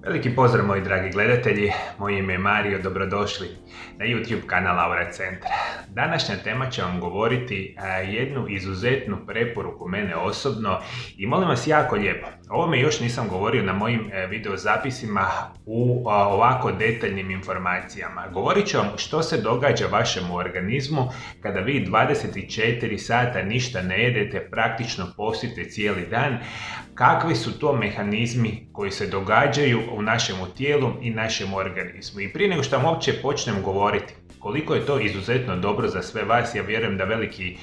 Veliki pozdrav moji dragi gledatelji, moje ime je Mario, dobrodošli na YouTube kanal Aura Centar. Današnja tema će vam govoriti jednu izuzetnu preporuku mene osobno i molim vas jako lijepo, o ovome još nisam govorio na mojim video zapisima u ovako detaljnim informacijama. Govorit ću vam što se događa vašemu organizmu kada vi 24 sata ništa ne jedete, praktično postite cijeli dan, kakvi su to mehanizmi koji se događaju u našemu tijelu i našem organizmu. I prije nego što vam uopće počnem govoriti koliko je to izuzetno dobro za sve vas, ja vjerujem da veliki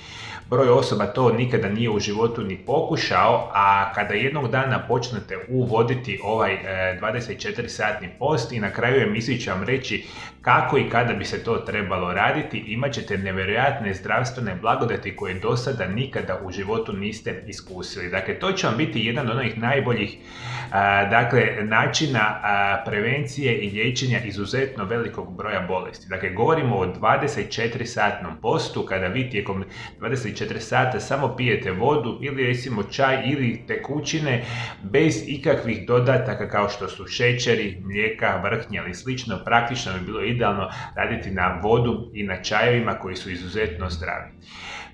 broj osoba to nikada nije u životu ni pokušao, a kada jednog dana počnete uvoditi ovaj 24-satni post i na kraju emisije ću vam reći kako i kada bi se to trebalo raditi, imat ćete nevjerojatne zdravstvene blagodati koje do sada nikada u životu niste iskusili. Dakle, to će vam biti jedan od onih najboljih načina prevencije i liječenja izuzetno velikog broja bolesti. Dakle, govorimo o 24-satnom postu kada vi tijekom 24 sata samo pijete vodu ili recimo čaj ili tekućine bez ikakvih dodataka kao što su šećeri, mlijeka, vrhnje ili slično. Praktično bi bilo idealno raditi na vodu i na čajevima koji su izuzetno zdravi.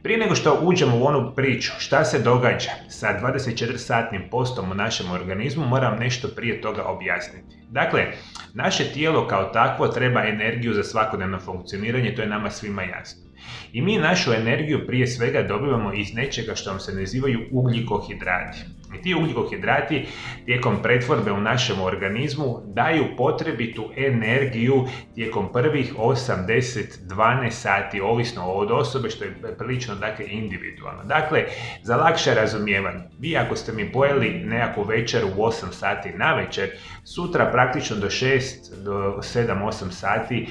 Prije nego što uđemo u onu priču šta se događa sa 24-satnim postom u našem organizmu, moram nešto prije toga objasniti. Dakle, naše tijelo kao takvo treba energiju za svakodnevno funkcioniranje, to je nama svima jasno. I mi našu energiju prije svega dobivamo iz nečega što vam se nazivaju ugljikohidrati. I ti ugljikohidrati tijekom pretvorbe u našem organizmu daju potrebitu energiju tijekom prvih 8, 10, 12 sati, ovisno od osobe, što je prilično individualno. Dakle, za lakše razumijevanje, vi ako ste mi pojeli nekakvu večeru u 8 sati na večer, sutra praktično do 6, do 7, 8 sati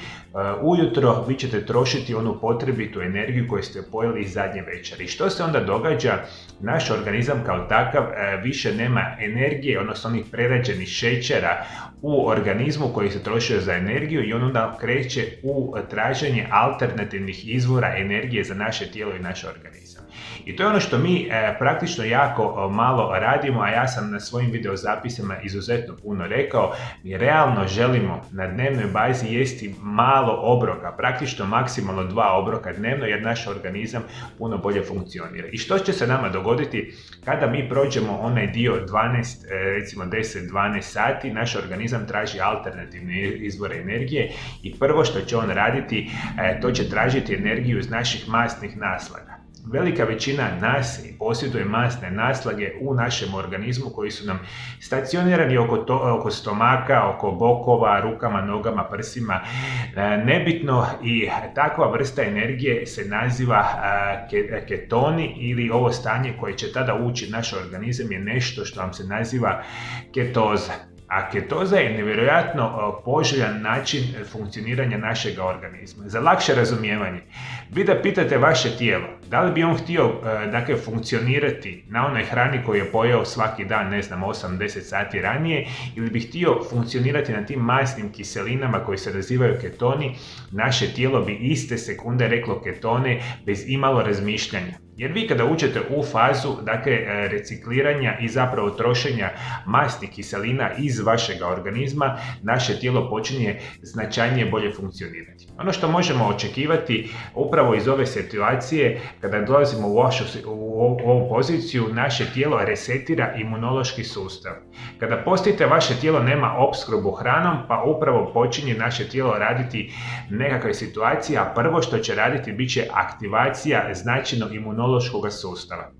ujutro vi ćete trošiti onu potrebitu energiju koju ste pojeli iz zadnje večeri. I što se onda događa? Naš organizam kao takav više nema energije, odnosno onih prerađenih šećera u organizmu koji se trošio za energiju i on onda kreće u traženje alternativnih izvora energije za naše tijelo i naš organizam. I to je ono što mi praktično jako malo radimo, a ja sam na svojim videozapisima izuzetno puno rekao, mi realno želimo na dnevnoj bazi jesti malo obroka, praktično maksimalno 2 obroka dnevno, jer naš organizam puno bolje funkcionira. I što će se nama dogoditi kada mi prođemo onaj dio 12, recimo 10-12 sati, naš organizam traži alternativne izvore energije i prvo što će on raditi, to će tražiti energiju iz naših masnih naslaga. Velika većina nas posjeduje masne naslage u našem organizmu koji su nam stacionirani oko stomaka, oko bokova, rukama, nogama, prsima, nebitno, i takva vrsta energije se naziva ketoni ili ovo stanje koje će tada ući u naš organizam je nešto što vam se naziva ketoza. A ketoza je nevjerojatno poželjan način funkcioniranja našega organizma. Za lakše razumijevanje, vi da pitate vaše tijelo, da li bi on htio funkcionirati na onoj hrani koju je pojeo svaki dan, ne znam, 8-10 sati ranije, ili bi htio funkcionirati na tim masnim kiselinama koji se nazivaju ketoni, naše tijelo bi iste sekunde reklo ketone bez imalo razmišljanja. Jer vi kada uđete u fazu recikliranja i zapravo trošenja masnih kiselina iz vašega organizma, naše tijelo počinje značajnije bolje funkcionirati. Ono što možemo očekivati upravo iz ove situacije, kada dolazimo u ovu poziciju, naše tijelo resetira imunološki sustav. Kada postite, vaše tijelo nema opskrbu hranom, pa upravo počinje naše tijelo raditi nekakve situacije, a prvo što će raditi bit će aktivacija značajno imunološkog sustava.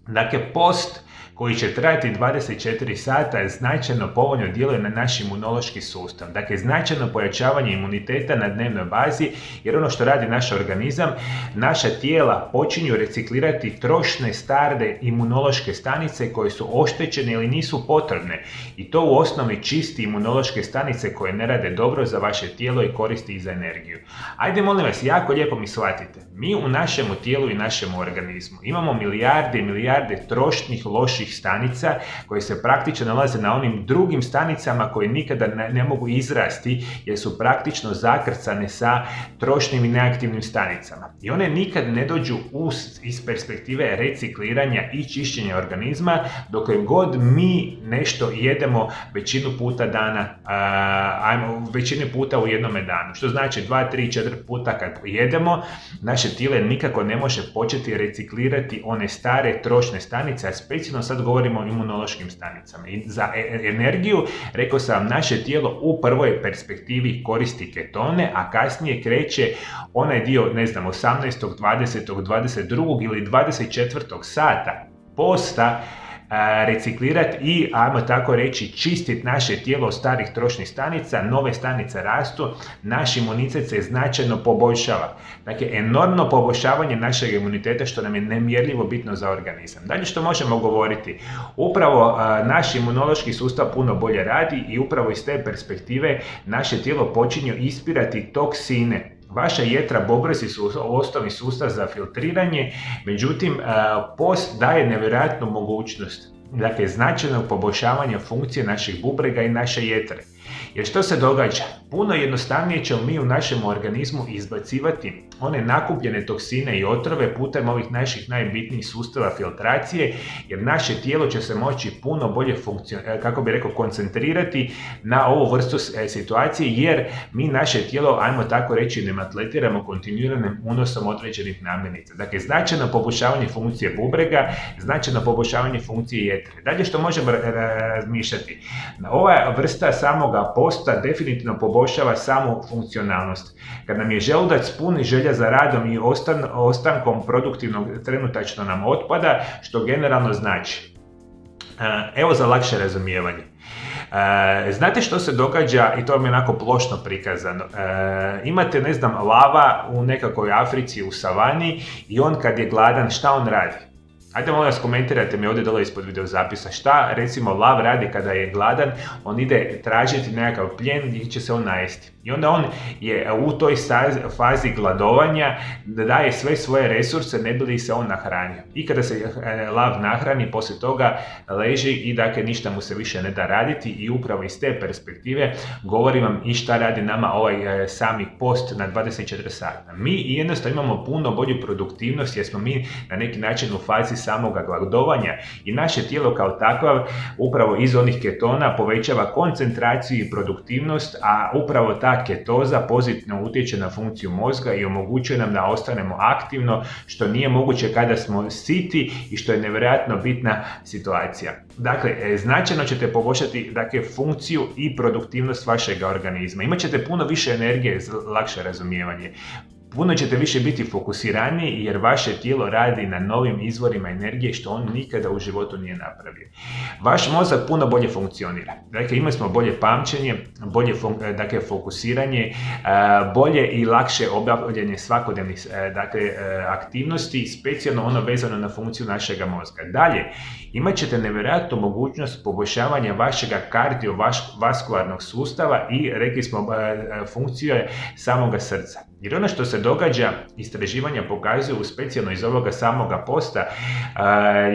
Dakle, post koji će trajati 24 sata značajno povoljno djeluje na naš imunološki sustav. Dakle, značajno pojačavanje imuniteta na dnevnoj bazi, jer ono što radi naš organizam, naša tijela počinju reciklirati trošne stare imunološke stanice koje su oštećene ili nisu potrebne. I to u osnovi čisti imunološke stanice koje ne rade dobro za vaše tijelo i koristi ih za energiju. Ajde, molim vas, jako lijepo mi shvatite. Mi u našemu tijelu i našemu organizmu imamo milijarde i milijarde trošnih loših trošnih stanica koje se praktično nalaze na onim drugim stanicama koje nikada ne mogu izrasti jer su praktično zakrcane sa trošnim i neaktivnim stanicama. I one nikad ne dođu iz perspektive recikliranja i čišćenja organizma dok god mi nešto jedemo većinu puta dana, većinu puta u jednome danu. Što znači 2, 3, 4 puta kad jedemo, naše tijelo nikako ne može početi reciklirati one stare trošne stanice, a specijalno sad govorimo o imunološkim stanicama. I za energiju, rekao sam, naše tijelo u prvoj perspektivi koristi ketone, a kasnije kreće onaj dio, ne znam, 18., 20., 22. ili 24. sata posta reciklirati i, ajmo tako reći, čistiti naše tijelo od starih trošnih stanica, nove stanice rastu, naš imunitet se značajno poboljšava. Dakle, enormno poboljšavanje našeg imuniteta što nam je nemjerljivo bitno za organizam. Dalje što možemo govoriti? Upravo naš imunološki sustav puno bolje radi i upravo iz te perspektive naše tijelo počinje ispirati toksine. Vaša jetra, bubrezi su osnovni sustav za filtriranje, međutim, post daje nevjerojatnu mogućnost, dakle, značajnog poboljšavanja funkcije naših bubrega i naše jetre. Jer što se događa? Puno jednostavnije ćemo mi u našem organizmu izbacivati one nakupljene toksine i otrove putem ovih naših najbitnijih sustava filtracije, jer naše tijelo će se moći puno bolje koncentrirati na ovu vrstu situacije, jer mi naše tijelo, ajmo tako reći, ne atletiramo kontinuiranim unosom određenih namirnica. Dakle, značajno poboljšavanje funkcije bubrega, značajno poboljšavanje funkcije jetre. Dalje što možemo razmišljati? Ova vrsta samoga posta definitivno poboljšava samu funkcionalnost. Kad nam je želudac pun želja za radom i ostankom produktivnog trenutačno nam otpada, što generalno znači. Evo za lakše razumijevanje. Znate što se događa, i to vam je onako plošno prikazano, imate, ne znam, lava u nekakvoj Africi u savani i on kad je gladan, šta on radi? Ajde, molim vas, komentirajte mi ovdje dole ispod videozapisa šta, recimo, lav radi kada je gladan. On ide tražiti nekakav plijen gdje će se on najesti. I onda on je u toj fazi gladovanja da daje sve svoje resurse ne bi li se on nahranio. I kada se lav nahrani, poslije toga leži i dakle ništa mu se više ne da raditi, i upravo iz te perspektive govorim vam i šta radi nama ovaj sami post na 24 sata. Mi jednostavno imamo puno bolju produktivnost jer smo mi na neki način u fazi samoga gladovanja i naše tijelo kao takav upravo iz onih ketona povećava koncentraciju i produktivnost, a upravo ta ketoza pozitivno utječe na funkciju mozga i omogućuje nam da ostanemo aktivno, što nije moguće kada smo siti i što je nevjerojatno bitna situacija. Dakle, značajno ćete poboljšati funkciju i produktivnost vašeg organizma. Imaćete puno više energije za lakše razumijevanje. Puno ćete više biti fokusiraniji jer vaše tijelo radi na novim izvorima energije što on nikada u životu nije napravio. Vaš mozak puno bolje funkcionira. Dakle, imali smo bolje pamćenje, bolje fokusiranje, bolje i lakše obavljanje svakodnevnih aktivnosti, specijalno ono vezano na funkciju našega mozga. Dalje, imat ćete nevjerojatnu mogućnost poboljšavanja vašega kardiovaskularnog sustava i, rekli smo, funkcije samoga srca. Jer ono što se događa, istraživanja pokazuju, specijalno iz ovoga samoga posta,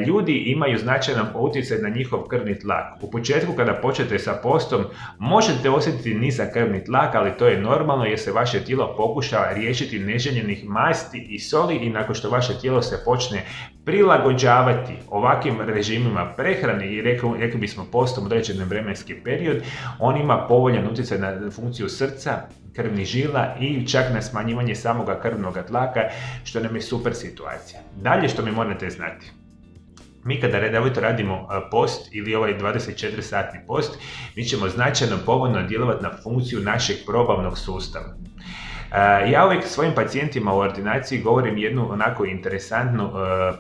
ljudi imaju značajan utjecaj na njihov krvni tlak. U početku kada počnete sa postom možete osjetiti nizak krvni tlak, ali to je normalno jer se vaše tijelo pokušava riješiti neželjenih masti i soli i nakon što vaše tijelo se počne prilagođavati ovakvim režimima prehrane i rekli bismo postom određen vremenski period, on ima povoljan utjecaj na funkciju srca, krvnih žila i čak na smanjivanje samoga krvnog tlaka, što nam je super situacija. Dalje što mi morate znati. Mi kada redovito radimo post ili ovaj 24-satni post, mi ćemo značajno povoljno djelovati na funkciju našeg probavnog sustava. Ja uvijek svojim pacijentima u ordinaciji govorim jednu onako interesantnu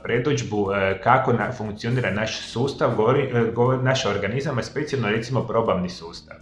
predodžbu kako funkcionira naš sustav, naš organizam, a specijalno recimo probavni sustav.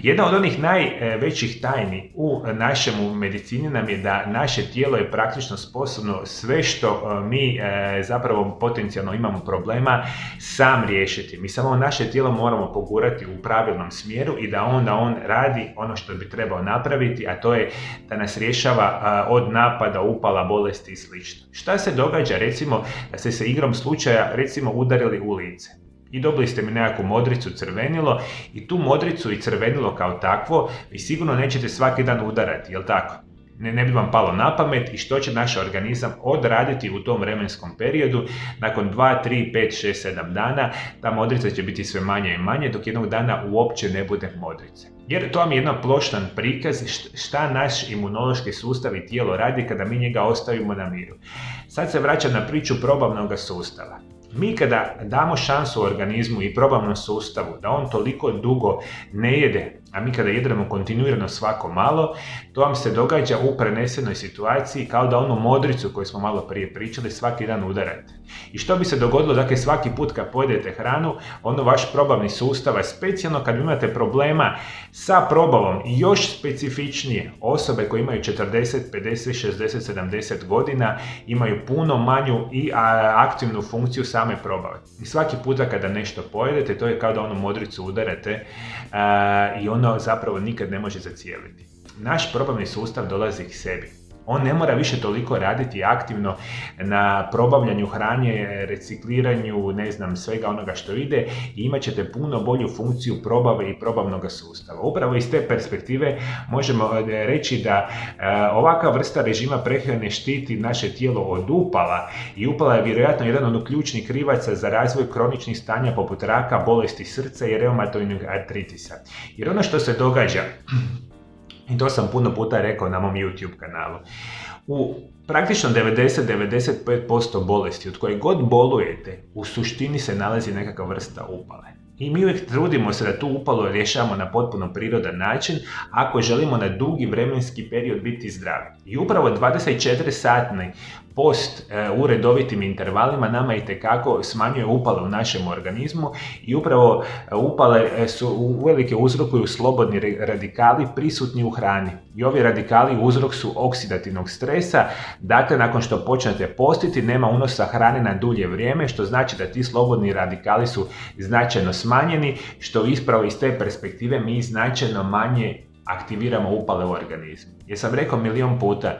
Jedna od onih najvećih tajni u našemu medicini nam je da naše tijelo je praktično sposobno sve što mi zapravo potencijalno imamo problema sam riješiti. Mi samo naše tijelo moramo pogurati u pravilnom smjeru i da onda on radi ono što bi trebao napraviti, a to je da nas rješava od napada, upala, bolesti i sl. Šta se događa recimo da ste se igrom slučaja recimo udarili u lice? I dobili ste mi nekakvu modricu, crvenilo i tu modricu i crvenilo kao takvo vi sigurno nećete svaki dan udarati, jel tako? Ne bi vam palo na pamet i što će naš organizam odraditi u tom vremenskom periodu. Nakon 2, 3, 5, 6, 7 dana ta modrica će biti sve manje i manje dok jednog dana uopće ne bude modrice. Jer to vam je jedan ploštan prikaz šta naš imunološki sustav i tijelo radi kada mi njega ostavimo na miru. Sad se vraćam na priču probavnog sustava. Mi kada damo šansu organizmu i probavnom sustavu da on toliko dugo ne jede, a mi kada jedemo kontinuirano svako malo, to vam se događa u prenesenoj situaciji kao da onu modricu koju smo malo prije pričali svaki dan udarate. I što bi se dogodilo, dakle svaki put kad pojedete hranu, ono vaš probavni sustav, a specijalno kad imate problema sa probavom i još specifičnije, osobe koje imaju 40, 50, 60, 70 godina imaju puno manju i aktivnu funkciju same probave. I svaki puta kada nešto pojedete, to je kao da onu modricu udarate i ono zapravo nikad ne može zacijeliti. Naš probavni sustav dolazi k sebi. On ne mora više toliko raditi aktivno na probavljanju hrane, recikliranju, ne znam, svega onoga što ide i imat ćete puno bolju funkciju probave i probavnog sustava. Upravo iz te perspektive možemo reći da ovakva vrsta režima prehrane štiti naše tijelo od upala i upala je vjerojatno jedan od ključnih krivaca za razvoj kroničnih stanja poput raka, bolesti srca i reumatoidnog artritisa. Jer ono što se događa, i to sam puno puta rekao na mom YouTube kanalu, u praktično 90-95% bolesti od koje god bolujete, u suštini se nalazi nekakva vrsta upale. I mi uvijek trudimo se da tu upalu rješavamo na potpuno prirodan način ako želimo na dugi vremenski period biti zdravi. I upravo 24-satni post u redovitim intervalima nama itekako smanjuje upale u našem organizmu i upravo upale su uvelike uzrokuju slobodni radikali prisutni u hrani. I ovi radikali uzrok su oksidativnog stresa, dakle nakon što počnete postiti nema unosa hrane na dulje vrijeme, što znači da ti slobodni radikali su značajno smanjeni, što ispravo iz te perspektive mi značajno manje aktiviramo upale u organizmu. Jer sam rekao milion puta,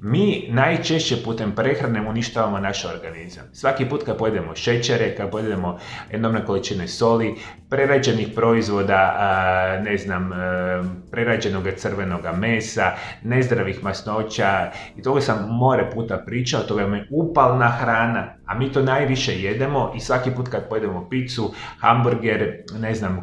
mi najčešće putem prehrane uništavamo naš organizam. Svaki put kad pojedemo šećere, kad pojedemo enormne količine soli, prerađenih proizvoda, prerađenog crvenog mesa, nezdravih masnoća i toga sam more puta pričao, to je upalna hrana, a mi to najviše jedemo i svaki put kad pojedemo picu, hamburger,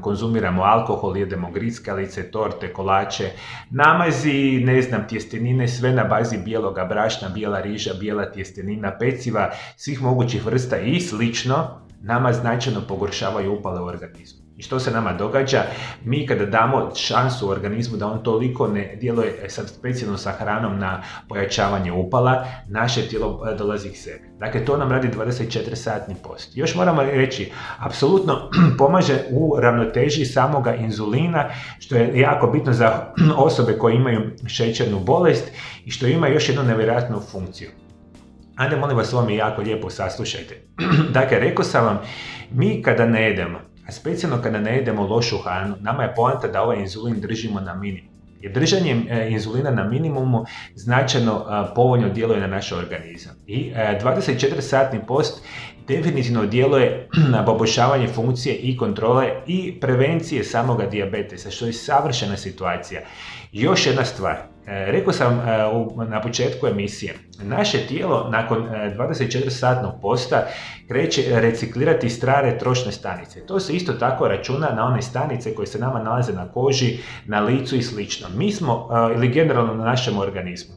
konzumiramo alkohol, jedemo grickalice, torte, kolače, namazi, tjestenine, sve na bazi bijeloga brašna, bijela riža, bijela tjestenina, peciva, svih mogućih vrsta i slično, nama značajno pogoršavaju upale u organizmu. I što se nama događa? Mi kada damo šansu u organizmu da on toliko ne djeluje sad specijalno sa hranom na pojačavanje upala, naše tijelo dolazi k sebi. Dakle, to nam radi 24-satni post. Još moramo reći, apsolutno pomaže u ravnoteži samoga inzulina, što je jako bitno za osobe koje imaju šećernu bolest i što ima još jednu nevjerojatnu funkciju. Ajde, molim vas, ovo mi jako lijepo saslušajte. Dakle, rekao sam vam, mi kada ne jedemo, a specijalno kada ne jedemo lošu hranu, nama je poanta da ovaj inzulin držimo na minimum. Jer držanjem inzulina na minimumu značajno povoljno djeluje na naš organizam. I 24-satni post definitivno djeluje na poboljšavanje funkcije i kontrole i prevencije samoga dijabetesa, što je savršena situacija. Još jedna stvar, rekao sam na početku emisije, naše tijelo nakon 24-satnog posta kreće reciklirati stare trošne stanice. To se isto tako računa na one stanice koje se nama nalaze na koži, na licu i slično. Mi smo, ili generalno na našem organizmu.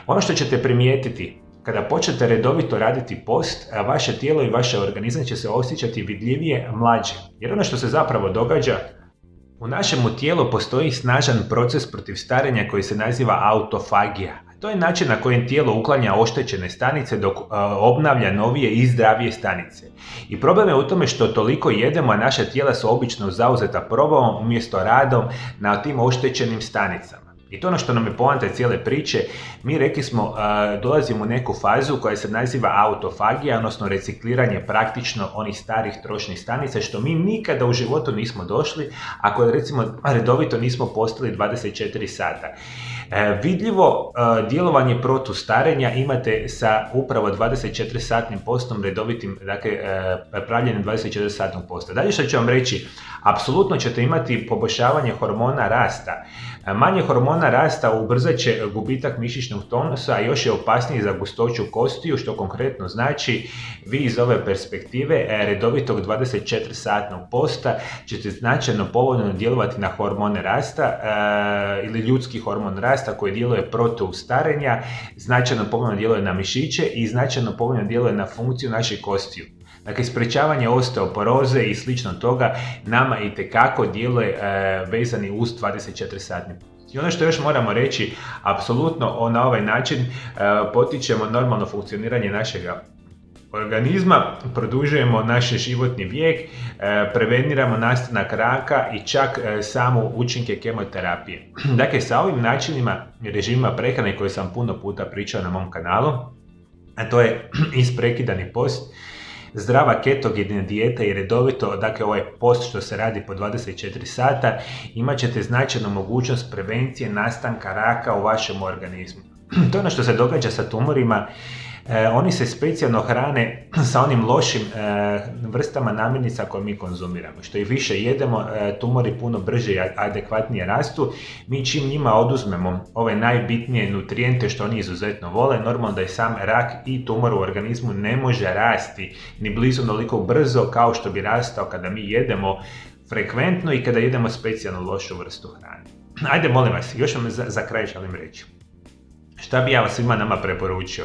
Ono što ćete primijetiti, kada počnete redovito raditi post, vaše tijelo i vaš organizam će se osjećati vidljivije, mlađe. Jer ono što se zapravo događa, u našemu tijelu postoji snažan proces protiv starenja koji se naziva autofagija. To je način na koji tijelo uklanja oštećene stanice dok obnavlja novije i zdravije stanice. I problem je u tome što toliko jedemo, a naša tijela su obično zauzeta probavom umjesto radom na tim oštećenim stanicama. I to ono što nam je poanta cijele priče, mi rekli smo dolazimo u neku fazu koja se naziva autofagija, odnosno recikliranje praktično onih starih trošnih stanica, što mi nikada u životu nismo došli ako recimo redovito nismo postili 24 sata. Vidljivo djelovanje protustarenja imate sa upravo 24-satnim postom redovitim, dakle pravljenim 24-satnog posta. Dalje što ću vam reći, apsolutno ćete imati poboljšavanje hormona rasta. Manje hormona rasta ubrzat će gubitak mišićnog tonusa, a još je opasniji za gustoću kostiju, što konkretno znači vi iz ove perspektive redovitog 24-satnog posta ćete značajno povoljno djelovati na hormone rasta ili ljudski hormon rasta koji djeluje protiv starenja, značajno povoljno djeluje na mišiće i značajno povoljno djeluje na funkciju naših kostiju. Dakle, sprečavanje osteoporoze i slično toga nama itekako djeluje vezani uz 24-satni post. I ono što još moramo reći, apsolutno na ovaj način potičemo normalno funkcioniranje našega organizma, produžujemo naš životni vijek, preveniramo nastanak raka i čak samo učinke kemoterapije. Dakle, sa ovim načinima i režimima prehrane koje sam puno puta pričao na mom kanalu, a to je isprekidani post, zdrava ketogena dijeta i redovito, dakle ovaj post što se radi po 24 sata, imat ćete značajnu mogućnost prevencije nastanka raka u vašem organizmu. To je ono što se događa sa tumorima. Oni se specijalno hrane sa onim lošim vrstama namirnica koje mi konzumiramo. Što i više jedemo, tumori puno brže i adekvatnije rastu. Mi čim njima oduzmemo ove najbitnije nutrijente što oni izuzetno vole, normalno da je sam rak i tumor u organizmu ne može rasti ni blizu onoliko brzo kao što bi rastao kada mi jedemo frekventno i kada jedemo specijalno lošu vrstu hrane. Ajde, molim vas, još vam za kraj želim reći. Šta bi ja svima nama preporučio?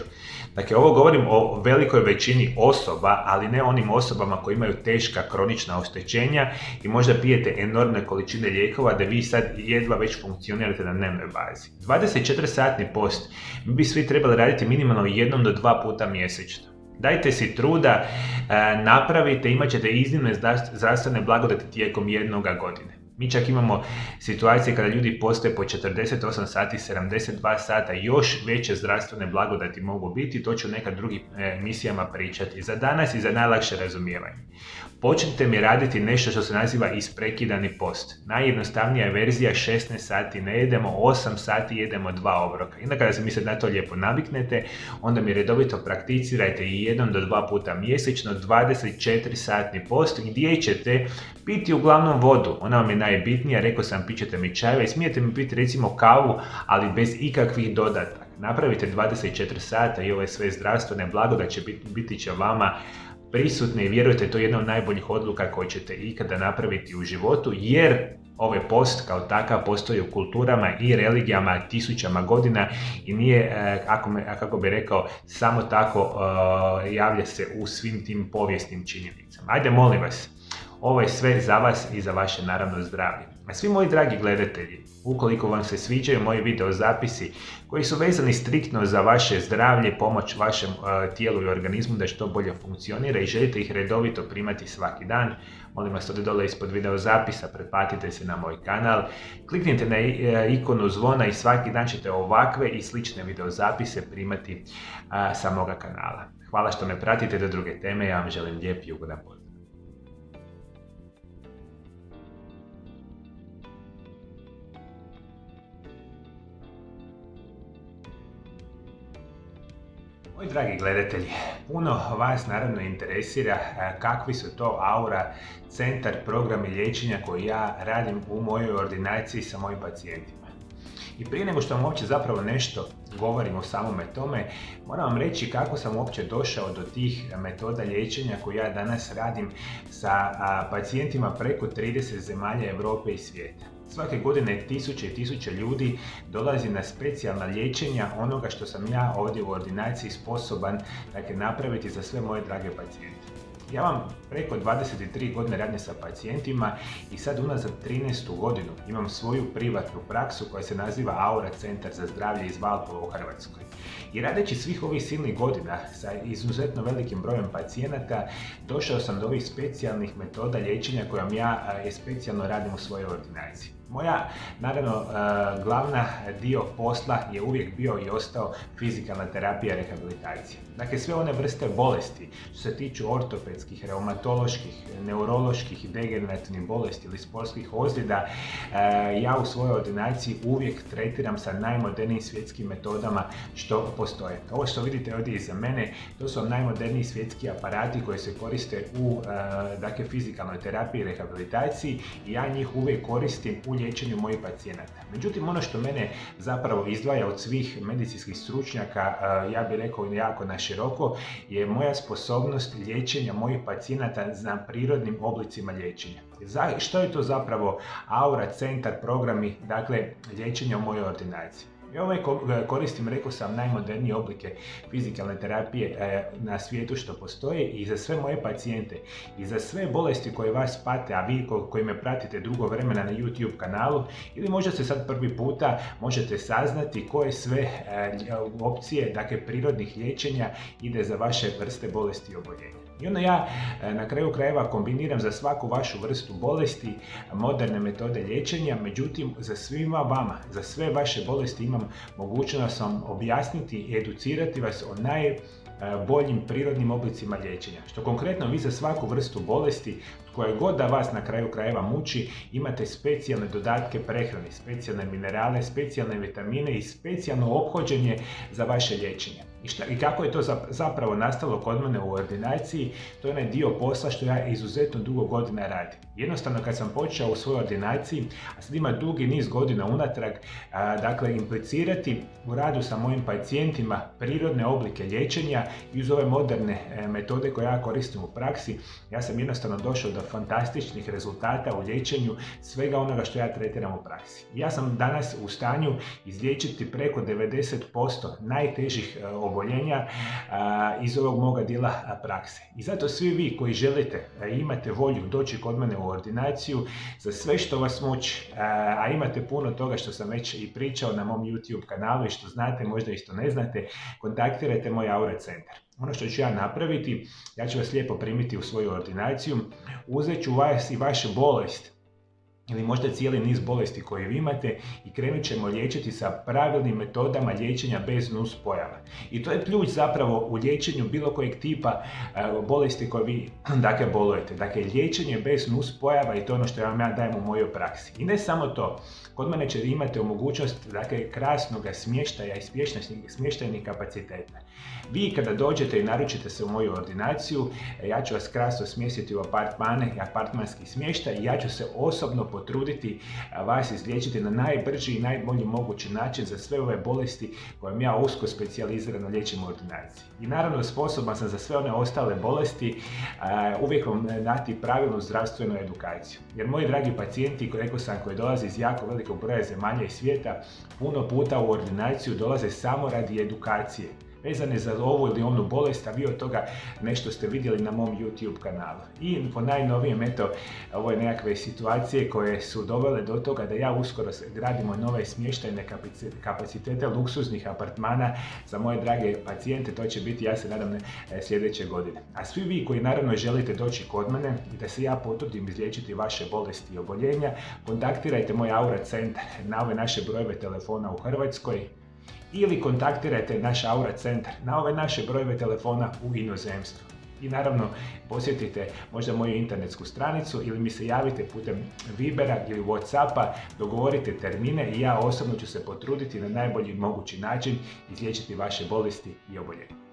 Dakle, ovo govorim o velikoj većini osoba, ali ne onim osobama koji imaju teška kronična oštećenja i možda pijete enormne količine lijekova da vi sad jedva već funkcionirate na dnevnoj bazi. 24-satni post mi bi svi trebali raditi minimalno 1 do 2 puta mjesečno. Dajte si truda, napravite, imat ćete iznimne zdravstvene blagodati tijekom jednoga godine. Mi čak imamo situacije kada ljudi postoje po 48 sati, 72 sata, još veće zdravstvene blagodati mogu biti, to ću u nekad drugim emisijama pričati. Za danas i za najlakše razumijevanje. Počnite mi raditi nešto što se naziva isprekidani post. Najjednostavnija je verzija 16 sati ne jedemo, 8 sati jedemo 2 obroka. I onda kada se mi se na to lijepo naviknete, onda mi redovito prakticirajte i 1 do 2 puta mjesečno 24 satni post gdje ćete piti uglavnom vodu. Ona vam je najbitnija, rekao sam, pićete mi čajeve i smijete mi piti recimo kavu, ali bez ikakvih dodataka. Napravite 24 sata i ove sve zdravstvene blagodati biti će vama prisutne i vjerujte, to je jedna od najboljih odluka koje ćete ikada napraviti u životu, jer ovaj post kao takav postoji u kulturama i religijama tisućama godina i nije, kako bi rekao, samo tako javlja se u svim tim povijesnim činjenicama. Ajde, molim vas, ovo je sve za vas i za vaše naravno zdravlje. A svi moji dragi gledatelji, ukoliko vam se sviđaju moji videozapisi koji su vezani striktno za vaše zdravlje, pomoć vašem tijelu i organizmu da što bolje funkcionira i želite ih redovito primati svaki dan, molim vas ovdje dole ispod videozapisa pretplatite se na moj kanal, kliknite na ikonu zvona i svaki dan ćete ovakve i slične videozapise primati sa moga kanala. Hvala što me pratite do druge teme, ja vam želim lijep i ugodan pozdrav. Moji dragi gledatelji, puno vas naravno interesira kakvi su to Aura centar programi liječenja koji ja radim u mojoj ordinaciji sa mojim pacijentima. I prije nego što vam uopće zapravo nešto govorim o samome tome, moram vam reći kako sam uopće došao do tih metoda liječenja koje ja danas radim sa pacijentima preko 30 zemalja Europe i svijeta. Svake godine tisuće i tisuće ljudi dolazi na specijalna liječenja onoga što sam ja ovdje u ordinaciji sposoban napraviti za sve moje drage pacijente. Ja vam preko 23 godine radim sa pacijentima i sad unazad 13. godinu imam svoju privatnu praksu koja se naziva Aura centar za zdravlje iz Valpova u Hrvatskoj. I radeći svih ovih silnih godina sa izuzetno velikim brojem pacijenata, došao sam do ovih specijalnih metoda liječenja kojom ja specijalno radim u svojoj ordinaciji. Moja, naravno, glavna dio posla je uvijek bio i ostao fizikalna terapija i rehabilitacija. Dakle, sve one vrste bolesti što se tiču ortopedskih, reumatoloških, neuroloških i degenerativnih bolesti ili sportskih ozljeda, ja u svojoj ordinaciji uvijek tretiram sa najmodernijim svjetskim metodama što postoje. Ovo što vidite ovdje iza mene, to su najmoderniji svjetski aparati koji se koriste u dakle, fizikalnoj terapiji i rehabilitaciji i ja njih uvijek koristim u liječenju mojih pacijenata. Međutim, ono što mene zapravo izdvaja od svih medicinskih stručnjaka, ja bih rekao jako na široko, je moja sposobnost liječenja mojih pacijenata na prirodnim oblicima liječenja. Što je to zapravo Aura centar programi, dakle, liječenja u mojoj ordinaciji? Ja uvijek koristim, rekao sam, najmodernije oblike fizikalne terapije na svijetu što postoje i za sve moje pacijente i za sve bolesti koje vas pate, a vi koji me pratite dugo vremena na YouTube kanalu ili možda se sad prvi puta možete saznati koje sve opcije, dakle, prirodnih liječenja ide za vaše vrste bolesti i oboljenja. I onda ja na kraju krajeva kombiniram za svaku vašu vrstu bolesti moderne metode liječenja, međutim za svima vama, za sve vaše bolesti imam mogućnost vam objasniti i educirati vas o najboljim prirodnim oblicima liječenja. Što konkretno vi za svaku vrstu bolesti, koja god da vas na kraju krajeva muči, imate specijalne dodatke prehrani, specijalne minerale, specijalne vitamine i specijalno ophođenje za vaše liječenje. I kako je to zapravo nastalo kod mene u ordinaciji, to je onaj dio posla što ja izuzetno dugo godina radim. Jednostavno kad sam počeo u svojoj ordinaciji, a sad ima dugi niz godina unatrag, dakle implicirati u radu sa mojim pacijentima prirodne oblike liječenja i uz ove moderne metode koje ja koristim u praksi, ja sam jednostavno došao do fantastičnih rezultata u liječenju svega onoga što ja tretiram u praksi. Ja sam danas u stanju izliječiti preko 90% najtežih oboljenja iz ovog moga dijela prakse. I zato svi vi koji želite, imate volju doći kod mene u ordinaciju za sve što vas muči, a imate puno toga što sam već i pričao na mom YouTube kanalu i što znate, možda i što ne znate, kontaktirajte moj Aura centar. Ono što ću ja napraviti, ja ću vas lijepo primiti u svoju ordinaciju, uzet ću vas i vašu bolest ili možda cijeli niz bolesti koje vi imate i krenut ćemo liječiti sa pravilnim metodama liječenja bez nuspojava. I to je ključ zapravo u liječenju bilo kojeg tipa bolesti koje vi dakle bolujete. Dakle, liječenje bez nuspojava i to je ono što ja vam dajem u mojoj praksi. I ne samo to, kod mene ćete imati mogućnost dakle, krasnog smještaja i smještajnih kapaciteta. Vi kada dođete i naručite se u moju ordinaciju, ja ću vas krasno smjestiti u apartmane i apartmanski smještaj i ja ću se osobno potruditi vas izliječiti na najbrži i najbolji mogući način za sve ove bolesti koje ja usko specijalizirano liječim u ordinaciji. I naravno sposoban sam za sve one ostale bolesti uvijek vam dati pravilnu zdravstvenu edukaciju. Jer moji dragi pacijenti, rekao sam, koji dolaze iz jako velikog broja zemalja i svijeta, puno puta u ordinaciju dolaze samo radi edukacije, vezane za ovu ili onu bolest, a vi od toga nešto ste vidjeli na mom YouTube kanalu. I po najnovijem, eto, ove nekakve situacije koje su dovele do toga da ja uskoro gradimo nove smještajne kapacitete luksuznih apartmana za moje drage pacijente, to će biti, ja se nadam, sljedeće godine. A svi vi koji naravno želite doći kod mene i da se ja potrudim izliječiti vaše bolesti i oboljenja, kontaktirajte moj Aura centar na ove naše brojeve telefona u Hrvatskoj, ili kontaktirajte naš Aura centar na ove naše brojeve telefona u inozemstvu. I naravno posjetite možda moju internetsku stranicu ili mi se javite putem Vibera ili Whatsappa, dogovorite termine i ja osobno ću se potruditi na najbolji mogući način izliječiti vaše bolesti i oboljenja.